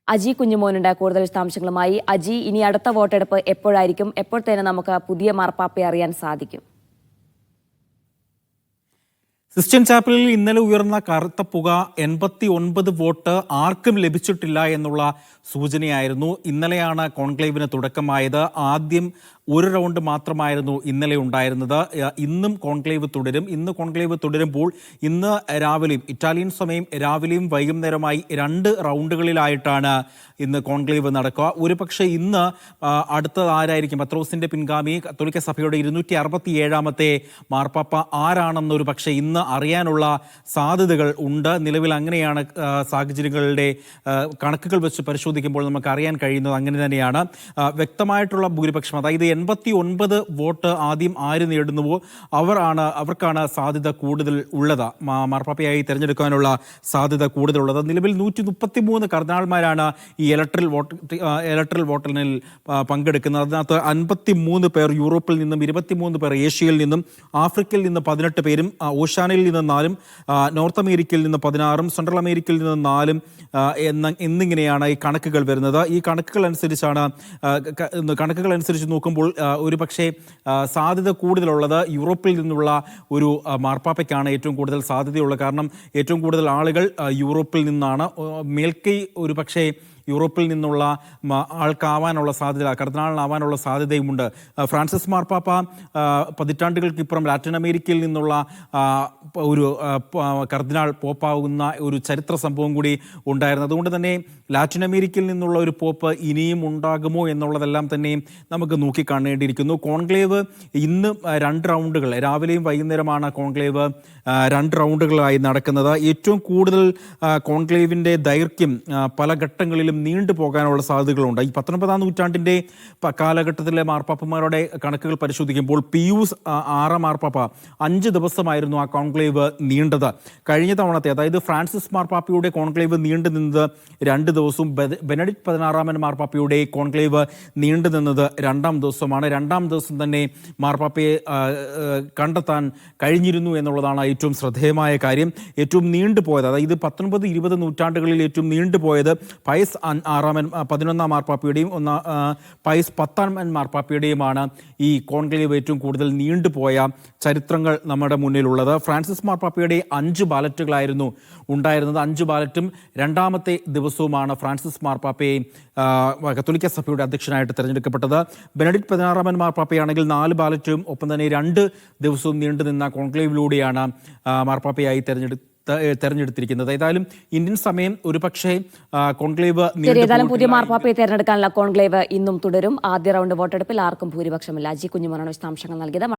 അജി കുഞ്ഞുമോനുണ്ട് കൂടുതൽ വിശദാംശങ്ങളുമായി. അജി, ഇനി അടുത്ത വോട്ടെടുപ്പ് എപ്പോഴായിരിക്കും? എപ്പോൾ തന്നെ നമുക്ക് പുതിയ മാർപ്പാപ്പയെ അറിയാൻ സാധിക്കും? സിസ്റ്റൻ ചാപ്പലിൽ ഇന്നലെ ഉയർന്ന കറുത്ത പുക 89 വോട്ട് ആർക്കും ലഭിച്ചിട്ടില്ല എന്നുള്ള സൂചനയായിരുന്നു. ഇന്നലെയാണ് കോൺക്ലേവിന് തുടക്കമായത്. ആദ്യം ഒരു റൗണ്ട് മാത്രമായിരുന്നു ഇന്നലെ ഉണ്ടായിരുന്നത്. ഇന്നും കോൺക്ലേവ് തുടരും. ഇന്ന് കോൺക്ലേവ് തുടരുമ്പോൾ ഇന്ന് രാവിലെയും ഇറ്റാലിയൻ സമയം രാവിലെയും വൈകുന്നേരമായി 2 റൗണ്ടുകളിലായിട്ടാണ് ഇന്ന് കോൺക്ലേവ് നടക്കുക. ഒരുപക്ഷെ ഇന്ന് അടുത്തത് ആരായിരിക്കും? പത്രോസിന്റെ പിൻഗാമി കത്തോലിക്ക സഭയുടെ 267ാമത്തെ മാർപ്പാപ്പ ആരാണെന്നൊരു പക്ഷേ ഇന്ന് അറിയാനുള്ള സാധ്യതകൾ ഉണ്ട്. നിലവിൽ അങ്ങനെയാണ് സാഹചര്യങ്ങളുടെ കണക്കുകൾ വെച്ച് പരിശോധിക്കുമ്പോൾ നമുക്ക് അറിയാൻ കഴിയുന്നത്. അങ്ങനെ തന്നെയാണ് വ്യക്തമായിട്ടുള്ള ഭൂരിപക്ഷം, അതായത് 89 വോട്ട് ആദ്യം ആര് നേടുന്നുവോ അവർക്കാണ് സാധ്യത കൂടുതൽ ഉള്ളത്, മാർപ്പാപ്പയായി തിരഞ്ഞെടുക്കാനുള്ള സാധ്യത കൂടുതലുള്ളത്. നിലവിൽ 133 കർദിനാൾമാരാണ് ഈ ഇലക്ട്രൽ വോട്ടിനിൽ പങ്കെടുക്കുന്നത്. അതിനകത്ത് 53 പേർ യൂറോപ്പിൽ നിന്നും, 23 പേർ ഏഷ്യയിൽ നിന്നും, ആഫ്രിക്കയിൽ നിന്ന് 18 പേരും, ഓഷ്യാനയിൽ നിന്ന് 4-ഉം, നോർത്ത് അമേരിക്കയിൽ നിന്ന് 16-ഉം, സെൻട്രൽ അമേരിക്കയിൽ നിന്ന് 4-ഉം എന്നിങ്ങനെയാണ് ഈ കണക്കുകൾ വരുന്നത്. ഈ കണക്കുകൾ അനുസരിച്ച് നോക്കുമ്പോൾ ഒരു പക്ഷേ സാധ്യത കൂടുതലുള്ളത് യൂറോപ്പിൽ നിന്നുള്ള ഒരു മാർപ്പാപ്പയ്ക്കാണ് ഏറ്റവും കൂടുതൽ സാധ്യതയുള്ളത്. കാരണം ഏറ്റവും കൂടുതൽ ആളുകൾ യൂറോപ്പിൽ നിന്നാണ്. മേൽക്കൈ ഒരു പക്ഷേ യൂറോപ്പിൽ നിന്നുള്ള ആൾക്കാവാനുള്ള സാധ്യത, കർദിനാളിനാവാനുള്ള സാധ്യതയുമുണ്ട്. ഫ്രാൻസിസ് മാർപ്പാപ്പ പതിറ്റാണ്ടുകൾക്കിപ്പുറം ലാറ്റിൻ അമേരിക്കയിൽ നിന്നുള്ള ഒരു കർദിനാൾ പോപ്പാവുന്ന ഒരു ചരിത്ര സംഭവം കൂടി ഉണ്ടായിരുന്നു. അതുകൊണ്ട് തന്നെ ലാറ്റിൻ അമേരിക്കയിൽ നിന്നുള്ള ഒരു പോപ്പ് ഇനിയും ഉണ്ടാകുമോ എന്നുള്ളതെല്ലാം തന്നെ നമുക്ക് നോക്കിക്കാണേണ്ടിയിരിക്കുന്നു. കോൺക്ലേവ് ഇന്ന് 2 റൗണ്ടുകൾ, രാവിലെയും വൈകുന്നേരമാണ് കോൺക്ലേവ് 2 റൗണ്ടുകളായി നടക്കുന്നത്. ഏറ്റവും കൂടുതൽ കോൺക്ലേവിൻ്റെ ദൈർഘ്യം പല ഘട്ടങ്ങളിലും നീണ്ടു പോകാനുള്ള സാധ്യതകളുണ്ട്. ഈ 19-ാം നൂറ്റാണ്ടിൻ്റെ കാലഘട്ടത്തിലെ മാർപ്പാപ്പമാരുടെ കണക്കുകൾ പരിശോധിക്കുമ്പോൾ പിയൂസ് 6 മാർപ്പാപ്പ 5 ദിവസമായിരുന്നു ആ കോൺക്ലേവ് നീണ്ടത്. കഴിഞ്ഞ തവണത്തെ, അതായത് ഫ്രാൻസിസ് മാർപ്പാപ്പയുടെ കോൺക്ലേവ് നീണ്ടു നിന്നത് 2 ദിവസവും, ബെനഡിക്ട് 16-ാമൻ മാർപ്പാപ്പയുടെ കോൺക്ലേവ് നീണ്ടു നിന്നത് 2-ാം ദിവസമാണ്. 2-ാം ദിവസം തന്നെ മാർപ്പാപ്പയെ കണ്ടെത്താൻ കഴിഞ്ഞിരുന്നു എന്നുള്ളതാണ് ഏറ്റവും ശ്രദ്ധേയമായ കാര്യം. ഏറ്റവും നീണ്ടുപോയത്, അതായത് 19-20 നൂറ്റാണ്ടുകളിൽ ഏറ്റവും നീണ്ടുപോയത് പയസ് 11-ാം മാർപ്പാപ്പയുടെയും പയസ് 10-ാമൻ മാർപ്പാപ്പയുടെയുമാണ് ഈ കോൺക്ലേവ് ഏറ്റവും കൂടുതൽ നീണ്ടുപോയ ചരിത്രങ്ങൾ നമ്മുടെ മുന്നിലുള്ളത്. ഫ്രാൻസിസ് മാർപ്പാപ്പയുടെ 5 ബാലറ്റുകളായിരുന്നു ഉണ്ടായിരുന്നത്. 5 ബാലറ്റും 2-ാമത്തെ ദിവസവുമാണ് ഫ്രാൻസിസ് മാർപ്പാപ്പയെ കത്തോലിക്ക സഭയുടെ അധ്യക്ഷനായിട്ട് തിരഞ്ഞെടുക്കപ്പെട്ടത്. ബെനഡിക്ട് 16-ാമൻ മാർപ്പാപ്പയാണെങ്കിൽ 4 ബാലറ്റും ഒപ്പം തന്നെ 2 ദിവസവും നീണ്ടുനിന്ന കോൺക്ലേവിലൂടെയാണ് മാർപ്പാപ്പയായി തെരഞ്ഞെടുത്തിരിക്കുന്നത്. ഏതായാലും ഇന്ത്യൻ സമയം ഒരു പക്ഷേ കോൺക്ലേവ് പുതിയ മാർപ്പാപ്പയെ തെരഞ്ഞെടുക്കാനുള്ള കോൺക്ലേവ് ഇന്നും തുടരും. ആദ്യ റൗണ്ട് വോട്ടെടുപ്പിൽ ആർക്കും ഭൂരിപക്ഷമില്ല. അജി കുഞ്ഞുമോനാണ് വിശദാംശങ്ങൾ നൽകിയത്.